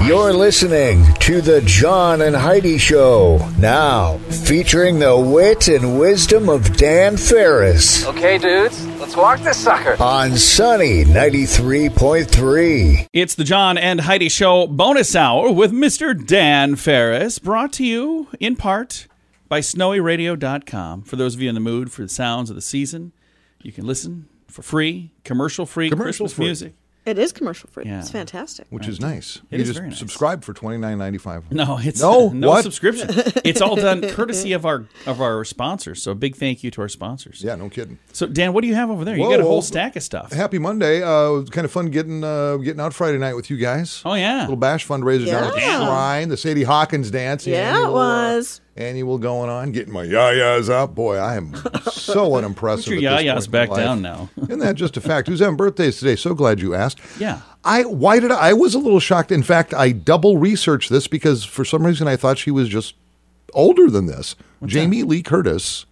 You're listening to the John and Heidi Show, now featuring the wit and wisdom of Dan Farris. Okay, dudes, let's walk this sucker. On Sunny 93.3. It's the John and Heidi Show bonus hour with Mr. Dan Farris, brought to you in part by snowyradio.com. For those of you in the mood for the sounds of the season, you can listen for free, commercial-free Christmas music. It is commercial free. Yeah. It's fantastic. Which is nice. It you is just very nice. subscribe for $29.95. No, it's no what? Subscription. It's all done courtesy of our sponsors. So a big thank you to our sponsors. Yeah, no kidding. So Dan, what do you have over there? You got a whole stack of stuff. Happy Monday. It was kind of fun getting out Friday night with you guys. Oh yeah. Little bash fundraiser down at the Shrine, the Sadie Hawkins dance. Yeah, it was. Annual going on, getting my yayas up. Boy, I am so unimpressed. Put your yayas back down now. Isn't that just a fact? Who's having birthdays today? So glad you asked. Yeah. I was a little shocked. In fact, I double researched this because for some reason I thought she was just older than this. Jamie Lee Curtis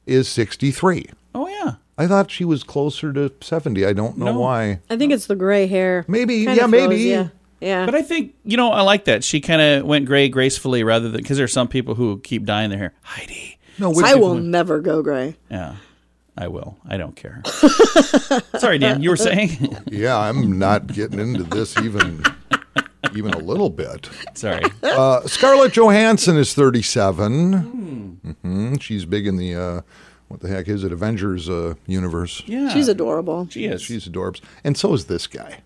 is 63. Oh, yeah. I thought she was closer to 70. I don't know why. I think it's the gray hair. Maybe. Kind of maybe. throws, yeah. But I think, I like that. She kind of went gray gracefully rather than, because there are some people who keep dyeing their hair. Heidi. No, I will never go gray. Yeah, I will. I don't care. Sorry, Dan, you were saying? Yeah, I'm not getting into this even a little bit. Sorry. Scarlett Johansson is 37. Mm-hmm. She's big in the, what the heck is it, Avengers universe. Yeah. She's adorable. She is. She's adorbs. And so is this guy.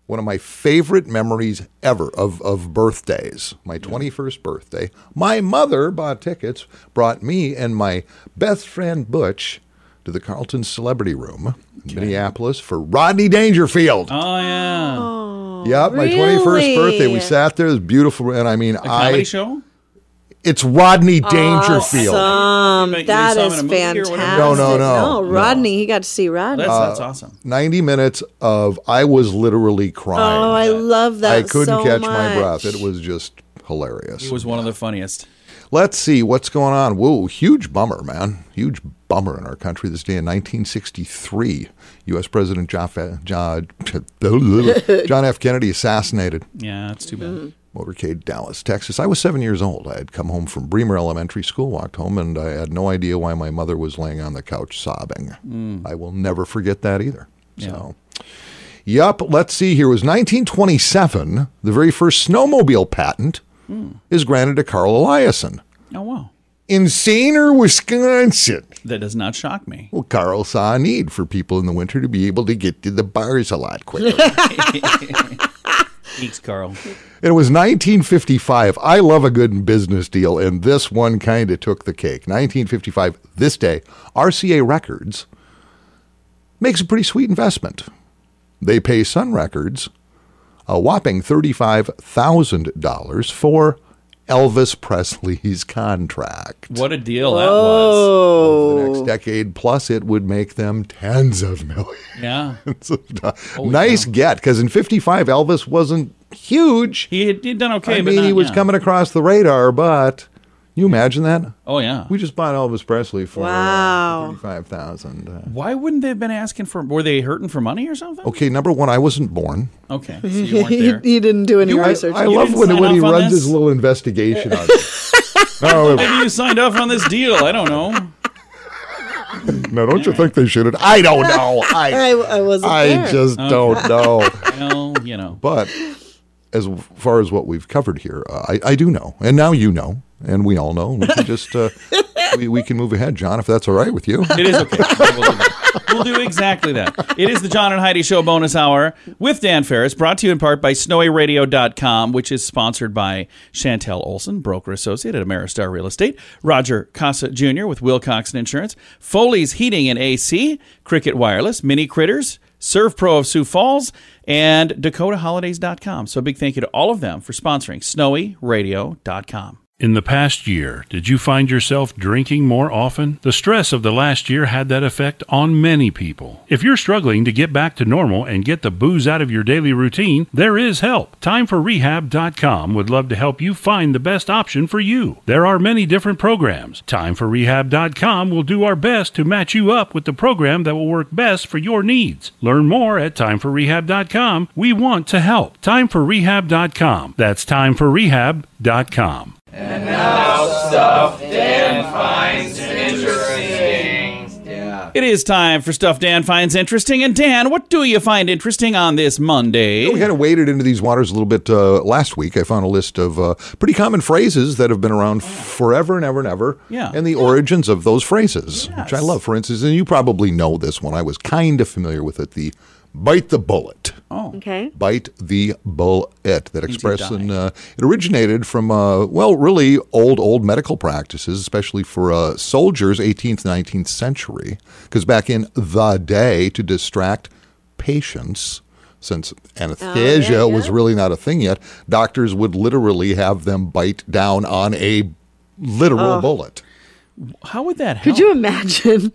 One of my favorite memories ever of birthdays, my 21st birthday. My mother bought tickets, brought me and my best friend Butch to the Carlton Celebrity Room in Minneapolis for Rodney Dangerfield. Oh, yeah. Oh, yep, my 21st birthday. We sat there. It was beautiful. And I mean, a comedy show? It's Rodney Dangerfield. Awesome. That is fantastic. No, Rodney. He got to see Rodney. That's awesome. 90 minutes of, I was literally crying. Oh, I love that I couldn't so catch much. my breath. It was just hilarious. He was one of the funniest. Let's see what's going on. Whoa, huge bummer, man. Huge bummer in our country this day in 1963. U.S. President John F. Kennedy assassinated. Yeah, that's too bad. Mm-hmm. Motorcade, Dallas, Texas. I was 7 years old. I had come home from Bremer Elementary School, walked home, and I had no idea why my mother was laying on the couch sobbing. I will never forget that either. So, yep, let's see here. It was 1927. The very first snowmobile patent is granted to Carl Eliason. Oh, wow. In Sainer, Wisconsin. That does not shock me. Well, Carl saw a need for people in the winter to be able to get to the bars a lot quicker. Thanks, Carl. It was 1955. I love a good business deal, and this one kind of took the cake. 1955, this day, RCA Records makes a pretty sweet investment. They pay Sun Records a whopping $35,000 for Elvis Presley's contract. What a deal that was. Over the next decade, plus it would make them tens of millions. Yeah. Nice get, because in 55, Elvis wasn't huge. He'd done okay, I but mean, not, he was coming across the radar, but you imagine that? Oh, yeah. We just bought Elvis Presley for Wow. $35,000. Why wouldn't they have been asking for, were they hurting for money or something? Okay, number one, I wasn't born. Okay, so you weren't there. You didn't do any research. I love when he off on runs this? his little investigation on it. No, Maybe you signed off on this deal. I don't know. no, don't you think they should have? I don't know. I wasn't I there. just don't know. Well, But as far as what we've covered here, I do know. And now you know. And we all know. We can just we can move ahead, John, if that's all right with you. it is okay. We'll do that. We'll do exactly that. It is the John and Heidi Show bonus hour with Dan Farris, brought to you in part by snowyradio.com, which is sponsored by Chantel Olson, broker associate at Ameristar Real Estate, Roger Casa Jr. with Wilcoxon Insurance, Foley's Heating and AC, Cricket Wireless, Mini Critters, Serve Pro of Sioux Falls, and DakotaHolidays.com. So a big thank you to all of them for sponsoring snowyradio.com. In the past year, did you find yourself drinking more often? The stress of the last year had that effect on many people. If you're struggling to get back to normal and get the booze out of your daily routine, there is help. TimeForRehab.com would love to help you find the best option for you. There are many different programs. TimeForRehab.com will do our best to match you up with the program that will work best for your needs. Learn more at TimeForRehab.com. We want to help. TimeForRehab.com. That's TimeForRehab.com. And now stuff Dan finds interesting. Yeah. It is time for Stuff Dan Finds Interesting. And Dan, what do you find interesting on this Monday? We kind of waded into these waters a little bit last week. I found a list of pretty common phrases that have been around forever and ever and ever. Yeah. And the origins of those phrases, which I love. For instance, and you probably know this one. I was kind of familiar with it, the bite the bullet. Oh. Okay. Bite the bullet. That expression, it originated from, really old medical practices, especially for soldiers, 18th, 19th century. Because back in the day, to distract patients, since anesthesia was really not a thing yet, doctors would literally have them bite down on a literal bullet. How would that help? Could you imagine?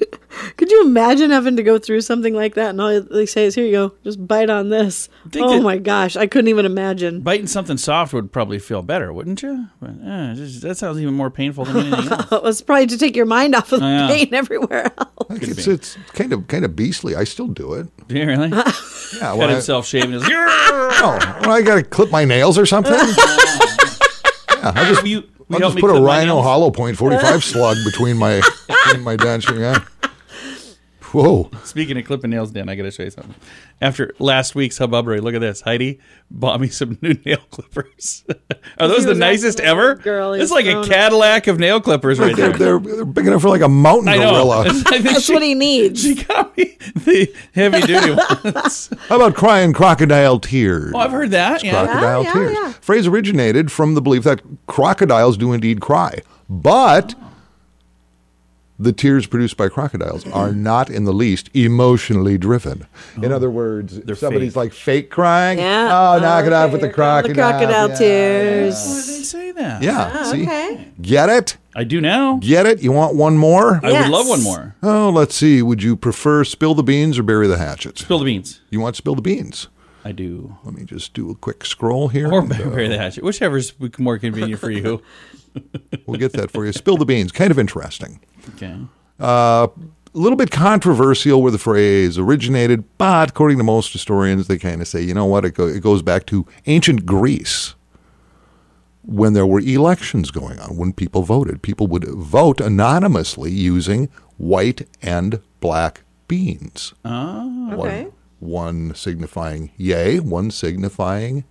Could you imagine having to go through something like that and all they say is, here you go, just bite on this? Oh my gosh, I couldn't even imagine. Biting something soft would probably feel better, wouldn't you? But, that sounds even more painful than anything else. It was probably to take your mind off of the pain everywhere else. It's kind of beastly. I still do it. Do you really? Yeah. Got himself shaving. When I got to clip my nails or something? I'll just put a Rhino Hollow Point 45 slug between my dentures. Yeah. Whoa. Speaking of clipping nails, Dan, I got to show you something. After last week's hubbubbery, look at this. Heidi bought me some new nail clippers. Are those the nicest ever? Girl, it's like a Cadillac of nail clippers right there. They're big enough for like a mountain gorilla. That's what he needs. She got me the heavy duty ones. How about crying crocodile tears? Oh, I've heard that. Yeah. Crocodile tears. Yeah. Phrase originated from the belief that crocodiles do indeed cry, but the tears produced by crocodiles are not in the least emotionally driven. In other words, if somebody's like fake crying, knock it off with the crocodile. The crocodile tears. Why would they say that? Yeah. See? Okay. Get it? I do now. Get it? You want one more? I would love one more. Oh, let's see. Would you prefer spill the beans or bury the hatchet? Spill the beans. You want spill the beans? I do. Let me just do a quick scroll here. Or bury the hatchet. Whichever's more convenient for you. We'll get that for you. Spill the beans. Kind of interesting. Okay. A little bit controversial where the phrase originated, but according to most historians, they kind of say, you know what, it goes back to ancient Greece when there were elections going on, when people voted. People would vote anonymously using white and black beans. Oh. Okay. One signifying yay, one signifying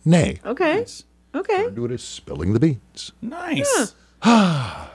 nay. Okay. Nice. Okay. Do it as spilling the beans. Nice.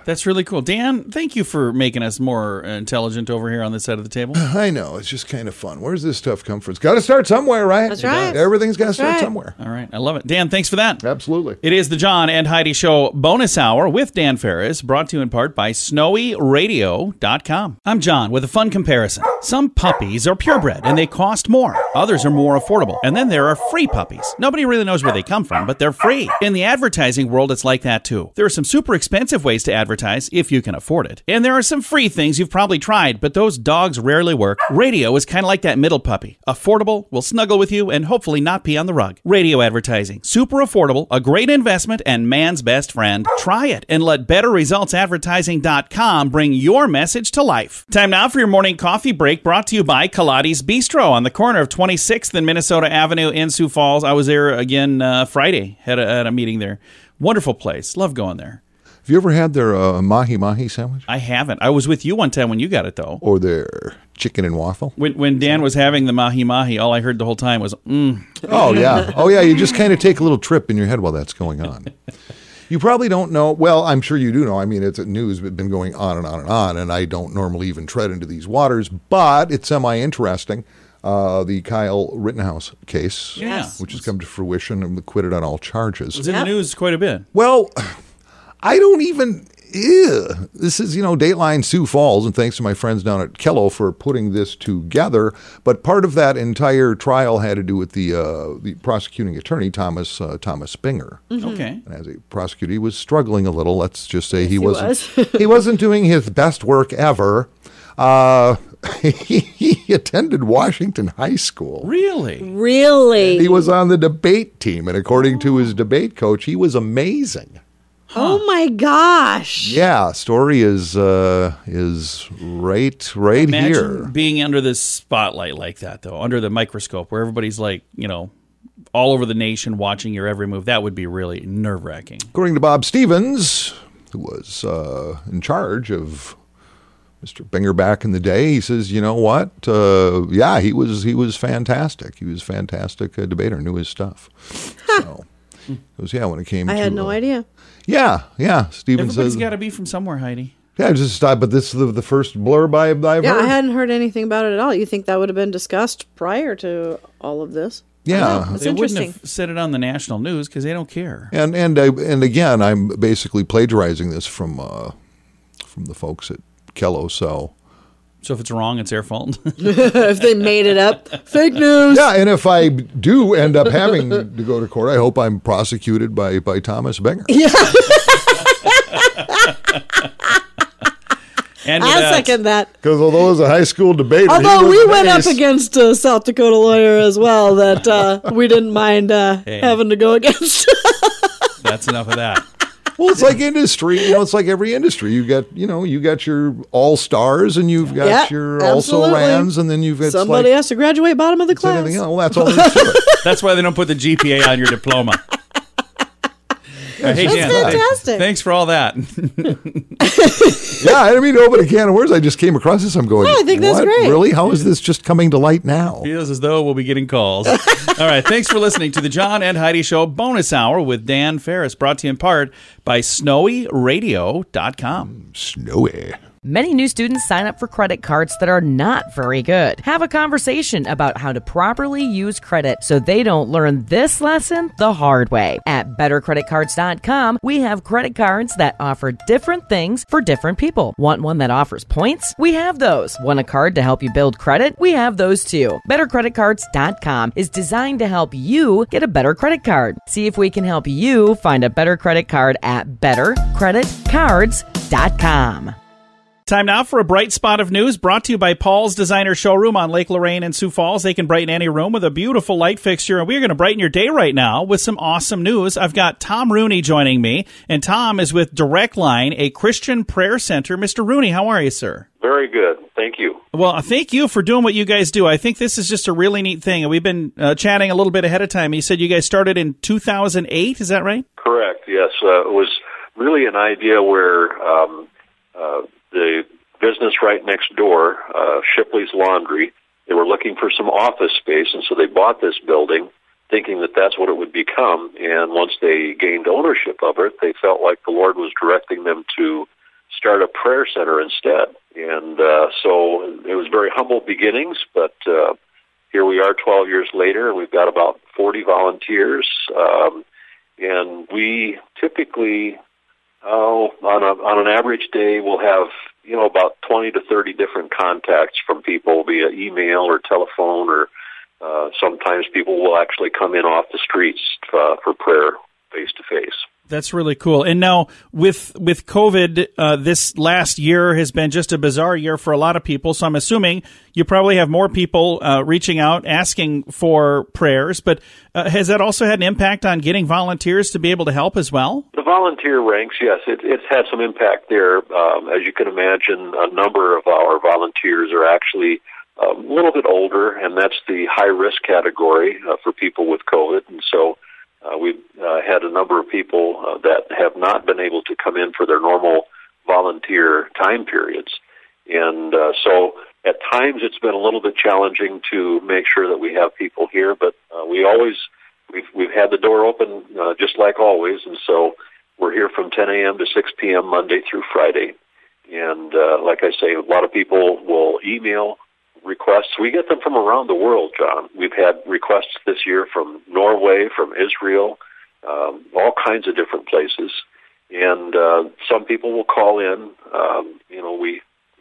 That's really cool. Dan, thank you for making us more intelligent over here on this side of the table. I know. It's just kind of fun. Where's this stuff come from? It's got to start somewhere, right? That's right. Everything's got to start somewhere. All right. I love it. Dan, thanks for that. Absolutely. It is the John and Heidi Show bonus hour with Dan Farris, brought to you in part by SnowyRadio.com. I'm John with a fun comparison. Some puppies are purebred and they cost more. Others are more affordable. And then there are free puppies. Nobody really knows where they come from, but they're free. In the advertising world, it's like that too. There are some super expensive ways to advertise if you can afford it. And there are some free things you've probably tried, but those dogs rarely work. Radio is kind of like that middle puppy. Affordable, will snuggle with you, and hopefully not pee on the rug. Radio advertising. Super affordable, a great investment, and man's best friend. Try it and let BetterResultsAdvertising.com bring your message to life. Time now for your morning coffee break, brought to you by Kaladi's Bistro on the corner of 26th and Minnesota Avenue in Sioux Falls. I was there again Friday, had a meeting there. Wonderful place. Love going there. Have you ever had their mahi-mahi sandwich? I haven't. I was with you one time when you got it, though. Or their chicken and waffle? When Dan was having the mahi-mahi, all I heard the whole time was, Oh, yeah. Oh, yeah. You just kind of take a little trip in your head while that's going on. You probably don't know. Well, I'm sure you do know. I mean, it's news been going on and on and on, and I don't normally even tread into these waters, but it's semi-interesting. The Kyle Rittenhouse case, which has come to fruition and acquitted on all charges. It's in the news quite a bit. Well, I don't even, this is, Dateline Sioux Falls, and thanks to my friends down at Kello for putting this together. But part of that entire trial had to do with the prosecuting attorney, Thomas Spinger. Mm-hmm. Okay. And as a prosecutor, he was struggling a little. Let's just say he wasn't doing his best work ever. He attended Washington High School. Really? Really? He was on the debate team, and according to his debate coach, he was amazing. Oh my gosh! Yeah, story is right Imagine here. being under this spotlight like that, though, under the microscope, where everybody's like, all over the nation watching your every move. That would be really nerve-wracking. According to Bob Stevens, who was in charge of Mr. Binger back in the day, he says, you know what? He was fantastic. He was a fantastic debater, knew his stuff. So, it was, when it came to... I had no idea. Yeah. Stevens Everybody's says... got to be from somewhere, Heidi. Yeah, but this is the first blurb I've heard. Yeah, I hadn't heard anything about it at all. You think that would have been discussed prior to all of this? Yeah. That's They interesting. wouldn't have said it on the national news because they don't care. And again, I'm basically plagiarizing this from the folks at Kello, so if it's wrong, it's their fault. If they made it up, fake news. yeah. And if I do end up having to go to court, I hope I'm prosecuted by Thomas Binger. Yeah, And I second that. Because although as a high school debater, Although we went up against a South Dakota lawyer as well that we didn't mind having to go against. That's enough of that. Well, it's like industry. It's like every industry. You got your all-stars and you've got your also-rans, and then you've got somebody has to graduate bottom of the class. anything else. Well, that's all there is to it. That's why they don't put the GPA on your diploma. Hey, Dan, fantastic. Thanks for all that. Yeah, I didn't mean to open a can of worms. I just came across this. I'm going, I think that's what? great. Really? How is this just coming to light now? Feels as though we'll be getting calls. All right. Thanks for listening to the John and Heidi Show bonus hour with Dan Farris, brought to you in part by SnowyRadio.com. Snowy. Many new students sign up for credit cards that are not very good. Have a conversation about how to properly use credit so they don't learn this lesson the hard way. At bettercreditcards.com, we have credit cards that offer different things for different people. Want one that offers points? We have those. Want a card to help you build credit? We have those too. Bettercreditcards.com is designed to help you get a better credit card. See if we can help you find a better credit card at bettercreditcards.com. Time now for a bright spot of news brought to you by Paul's Designer Showroom on Lake Lorraine and Sioux Falls. They can brighten any room with a beautiful light fixture, and we're going to brighten your day right now with some awesome news. I've got Tom Rooney joining me, and Tom is with Direct Line, a Christian prayer center. Mr. Rooney, how are you, sir? Very good. Thank you. Well, thank you for doing what you guys do. I think this is just a really neat thing. And we've been chatting a little bit ahead of time. You said you guys started in 2008. Is that right? Correct. Yes. It was really an idea where the business right next door, Shipley's Laundry, they were looking for some office space, and so they bought this building thinking that that's what it would become. And once they gained ownership of it, they felt like the Lord was directing them to start a prayer center instead. And so it was very humble beginnings, but here we are 12 years later, and we've got about 40 volunteers. And we typically, on an average day, we'll have about 20 to 30 different contacts from people via email or telephone, or sometimes people will actually come in off the streets for prayer face-to-face. That's really cool. And now with COVID, this last year has been just a bizarre year for a lot of people. So I'm assuming you probably have more people reaching out, asking for prayers. But has that also had an impact on getting volunteers to be able to help as well? The volunteer ranks, yes, it's had some impact there. As you can imagine, a number of our volunteers are actually a little bit older, and that's the high-risk category for people with COVID. And so we've had a number of people that have not been able to come in for their normal volunteer time periods. And so at times it's been a little bit challenging to make sure that we have people here, but we've had the door open just like always. And so we're here from 10 a.m. to 6 p.m. Monday through Friday. And like I say, a lot of people will email requests. We get them from around the world, John. We've had requests this year from Norway, from Israel, all kinds of different places. And some people will call in.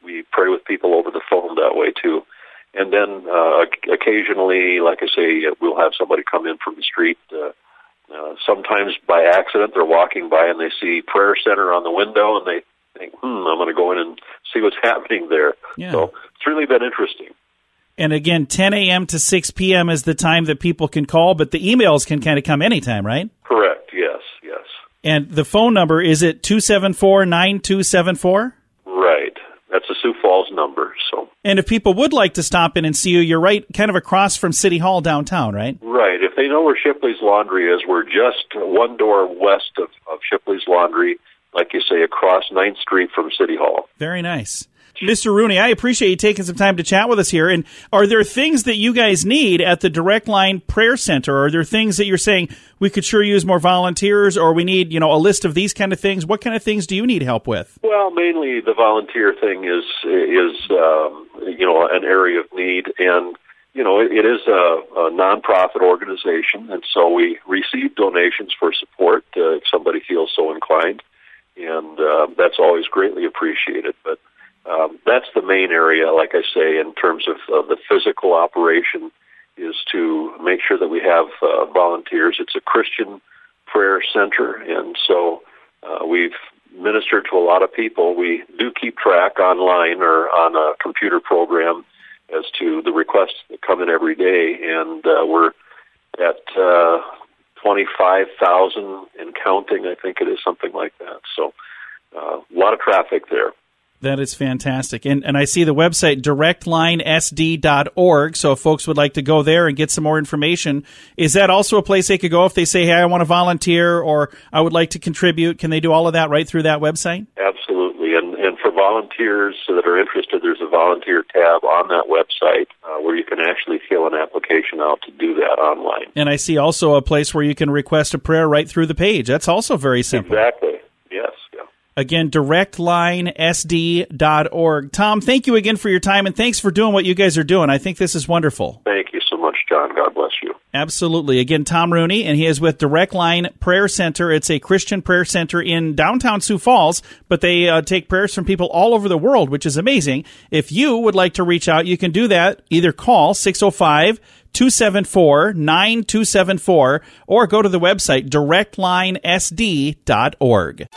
We pray with people over the phone that way too. And then occasionally, like I say, we'll have somebody come in from the street. Sometimes by accident, they're walking by and they see Prayer Center on the window, and they think, I'm going to go in and see what's happening there. Yeah. So it's really been interesting. And again, 10 a.m. to 6 p.m. is the time that people can call, but the emails can kind of come anytime, right? Correct, yes. And the phone number, is it 274-9274? Right. That's a Sioux Falls number. So. And if people would like to stop in and see you, you're right kind of across from City Hall downtown, right? Right. If they know where Shipley's Laundry is, we're just one door west of Shipley's Laundry, like you say, across 9th Street from City Hall. Very nice. Mr. Rooney, I appreciate you taking some time to chat with us here. And are there things that you guys need at the Direct Line Prayer Center? Are there things that you're saying we could sure use more volunteers, or we need, a list of these kind of things? What kind of things do you need help with? Well, mainly the volunteer thing is an area of need, and it is a nonprofit organization, and so we receive donations for support if somebody feels so inclined, and that's always greatly appreciated. But that's the main area, like I say, in terms of the physical operation, is to make sure that we have volunteers. It's a Christian prayer center, and so we've ministered to a lot of people. We do keep track online or on a computer program as to the requests that come in every day, and we're at 25,000 and counting, I think it is, something like that. So a lot of traffic there. That is fantastic. And I see the website, directlinesd.org, so if folks would like to go there and get some more information, is that also a place they could go if they say, hey, I want to volunteer or I would like to contribute? Can they do all of that right through that website? Absolutely. And for volunteers that are interested, there's a volunteer tab on that website where you can actually fill an application out to do that online. And I see also a place where you can request a prayer right through the page. That's also very simple. Exactly. Yes. Again, directlinesd.org. Tom, thank you again for your time, and thanks for doing what you guys are doing. I think this is wonderful. Thank you so much, John. God bless you. Absolutely. Again, Tom Rooney, and he is with Direct Line Prayer Center. It's a Christian prayer center in downtown Sioux Falls, but they take prayers from people all over the world, which is amazing. If you would like to reach out, you can do that. Either call 605-274-9274 or go to the website directlinesd.org.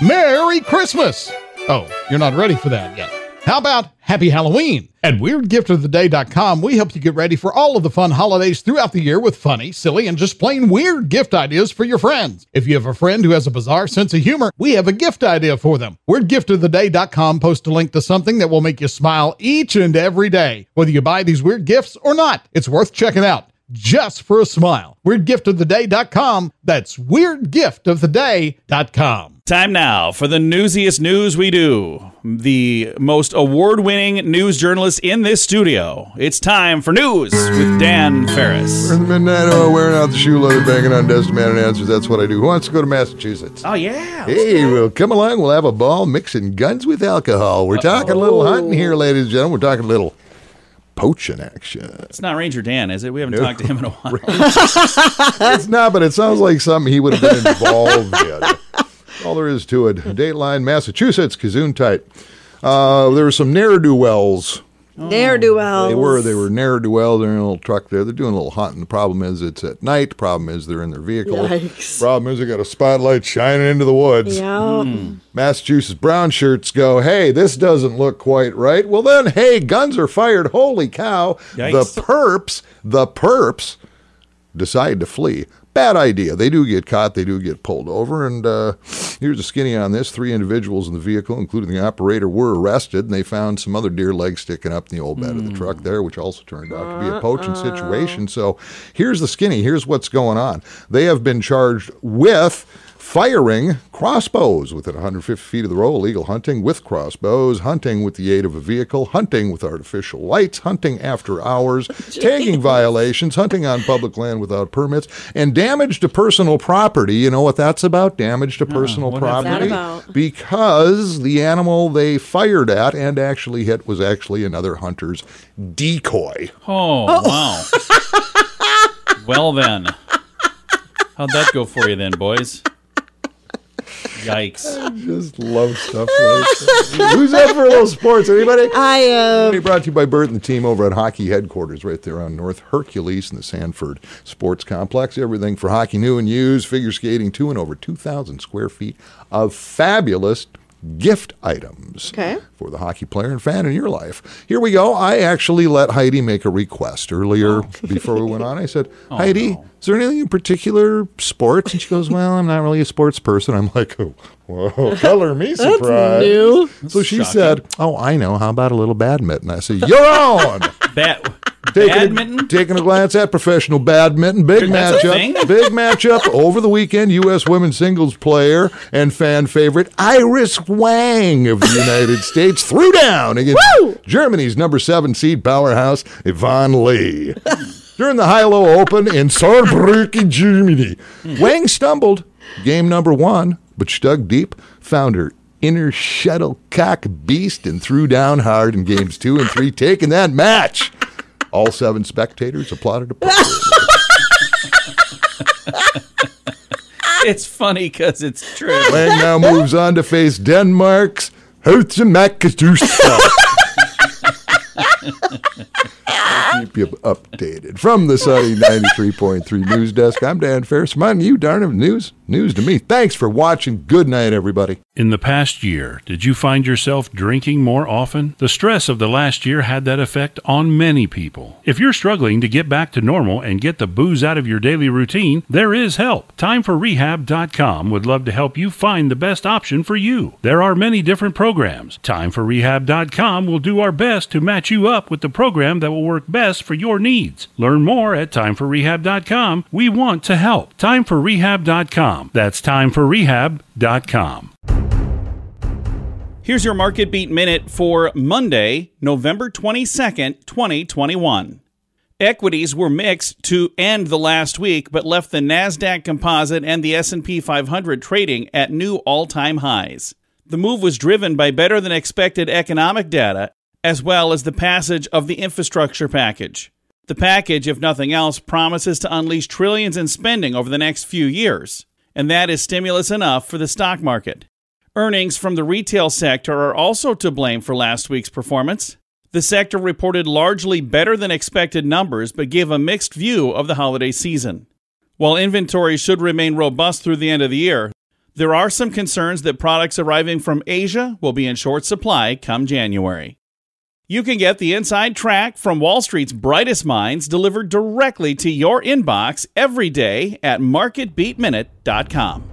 Merry Christmas! Oh, you're not ready for that yet. How about Happy Halloween? At WeirdGiftOfTheDay.com, we help you get ready for all of the fun holidays throughout the year with funny, silly, and just plain weird gift ideas for your friends. If you have a friend who has a bizarre sense of humor, we have a gift idea for them. WeirdGiftOfTheDay.com posts a link to something that will make you smile each and every day, whether you buy these weird gifts or not. It's worth checking out. Just for a smile. WeirdGiftOfTheDay.com. That's WeirdGiftOfTheDay.com. Time now for the newsiest news we do. The most award-winning news journalist in this studio. It's time for news with Dan Farris. We're in the midnight hour, wearing out the shoe leather, banging on desk demanding answers. That's what I do. Who wants to go to Massachusetts? Oh, yeah. Hey, well, come along. We'll have a ball mixing guns with alcohol. We're talking a little hunting here, ladies and gentlemen. We're talking a little poaching action. It's not Ranger Dan, is it? We haven't talked to him in a while. It's not, but it sounds like something he would have been involved in. All there is to it. Dateline, Massachusetts, Gesundheit. There were some ne'er-do-wells. Ne'er-do-wells. They were ne'er-do-wells. They're in a little truck there. They're doing a little hunting. The problem is it's at night. The problem is they're in their vehicle. Yikes. Problem is they got a spotlight shining into the woods. Yeah. Massachusetts brown shirts go, hey, this doesn't look quite right. Well then, hey, guns are fired. Holy cow. Yikes. The perps decide to flee. Bad idea. They do get caught. They do get pulled over. And here's a skinny on this. 3 individuals in the vehicle, including the operator, were arrested. And they found some other deer legs sticking up in the old bed of the truck there, which also turned out to be a poaching situation. So here's the skinny. Here's what's going on. They have been charged with firing crossbows within 150 feet of the road, illegal hunting with crossbows, hunting with the aid of a vehicle, hunting with artificial lights, hunting after hours, tagging violations, hunting on public land without permits, and damage to personal property. You know what that's about? Damage to personal property. What's that about? Because the animal they fired at and actually hit was actually another hunter's decoy. Oh, wow. Well then. How'd that go for you then, boys? Yikes. I just love stuff like that. Who's up for a little sports? Anybody? I am. Brought to you by Bert and the team over at Hockey Headquarters right there on North Hercules in the Sanford Sports Complex. Everything for hockey new and used, figure skating too, and over 2,000 square feet of fabulous gift items for the hockey player and fan in your life. Here we go. I actually let Heidi make a request earlier before we went on. I said, Heidi, is there anything in particular sports? And she goes, well, I'm not really a sports person. I'm like, oh, whoa, color me surprised. That's new. So she said, oh, I know. How about a little badminton? I said, you're on. Badminton? Taking a glance at professional badminton. Big matchup over the weekend. U.S. women's singles player and fan favorite Iris Wang of the United States threw down against Germany's number 7 seed powerhouse, Yvonne Lee. During the High-Low Open in Saarbrücken, Germany, Wang stumbled game number 1, but she dug deep, found her inner shuttlecock beast, and threw down hard in games 2 and 3, taking that match. All 7 spectators applauded appropriately. It's funny because it's true. Wang now moves on to face Denmark's Hutsemakkestusta. I'll keep you updated. From the Sunny 93.3 News Desk, I'm Dan Farris. Reminding you, darn it, news to me. Thanks for watching. Good night, everybody. In the past year, did you find yourself drinking more often? The stress of the last year had that effect on many people. If you're struggling to get back to normal and get the booze out of your daily routine, there is help. TimeForRehab.com would love to help you find the best option for you. There are many different programs. TimeForRehab.com will do our best to match you up with the program that will work best for your needs. Learn more at TimeForRehab.com. We want to help. TimeForRehab.com. That's TimeForRehab.com. Here's your Market Beat Minute for Monday, November 22nd, 2021. Equities were mixed to end the last week, but left the NASDAQ Composite and the S&P 500 trading at new all-time highs. The move was driven by better than expected economic data, as well as the passage of the infrastructure package. The package, if nothing else, promises to unleash trillions in spending over the next few years, and that is stimulus enough for the stock market. Earnings from the retail sector are also to blame for last week's performance. The sector reported largely better than expected numbers, but gave a mixed view of the holiday season. While inventory should remain robust through the end of the year, there are some concerns that products arriving from Asia will be in short supply come January. You can get the inside track from Wall Street's brightest minds delivered directly to your inbox every day at marketbeatminute.com.